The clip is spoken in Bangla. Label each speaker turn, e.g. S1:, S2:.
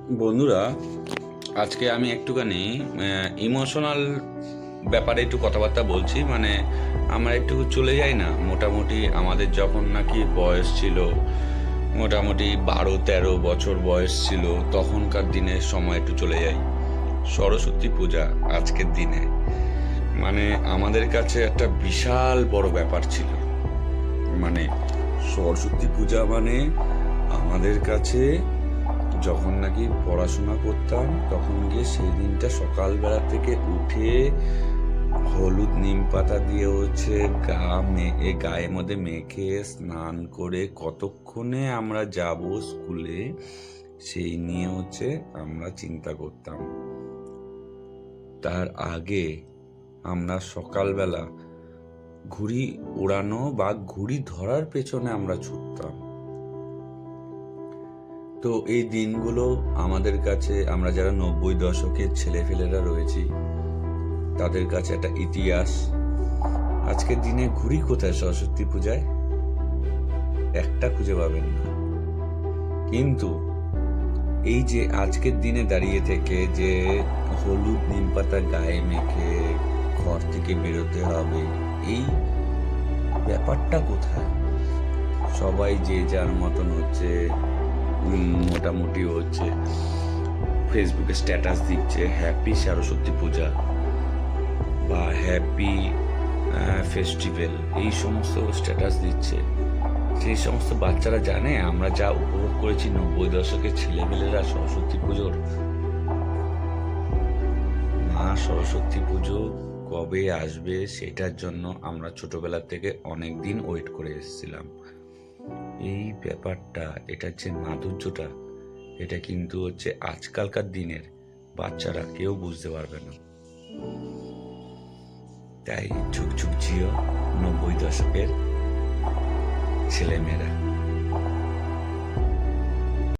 S1: বন্ধুরা, আজকে আমি একটুখানি ইমোশনাল ব্যাপারে একটু কথাবার্তা বলছি। মানে আমরা একটু চলে যাই না, মোটামুটি আমাদের যখন নাকি বয়স ছিল, মোটামুটি 12-13 বছর বয়স ছিল, তখনকার দিনের সময় একটু চলে যাই। সরস্বতী পূজা আজকের দিনে মানে আমাদের কাছে একটা বিশাল বড় ব্যাপার ছিল। মানে সরস্বতী পূজা মানে আমাদের কাছে, যখন নাকি পড়াশোনা করতাম তখন গিয়ে সেই দিনটা সকালবেলা থেকে উঠে হলুদ নিম পাতা দিয়ে গায়ের মধ্যে মেখে স্নান করে কতক্ষণে আমরা যাব স্কুলে, সেই নিয়ে আমরা চিন্তা করতাম। তার আগে আমরা সকালবেলা ঘুড়ি ওড়ানো বা ঘুড়ি ধরার পেছনে আমরা ছুটতাম। তো এই দিনগুলো আমাদের কাছে, আমরা যারা 90 দশকের ছেলেফেলেরা রয়েছি, তাদের কাছে একটা ইতিহাস। আজকের দিনে ঘুড়ি কোথায় সরস্বতী পূজায়? একটা খুঁজে পাবেন না। কিন্তু এই যে আজকের দিনে দাঁড়িয়ে থেকে যে হলুদ নিম পাতা গায়ে মেখে ঘর থেকে বেরোতে হবে, এই ব্যাপারটা কোথায়? সবাই যে যার মতন মোটামুটি ফেসবুকে স্ট্যাটাস দিচ্ছে হ্যাপি সরস্বতী পূজা বা হ্যাপি ফেস্টিভ্যাল, এই সমস্ত স্ট্যাটাস দিচ্ছে। সেই সমস্ত বাচ্চারা জানে আমরা যা উপভোগ করেছি 90 দশকের ছেলেমেয়েরা সরস্বতী পুজোর। মা সরস্বতী পুজো কবে আসবে সেটার জন্য আমরা ছোটবেলা থেকে অনেক দিন ওয়েট করে এসেছিলাম। এই ব্যাপারটা, এটার যে মাধুর্যটা, এটা কিন্তু আজকালকার দিনের বাচ্চারা কেউ বুঝতে পারবে না। তাই ঝুকঝুক জিও 90 দশকের ছেলেমেয়েরা।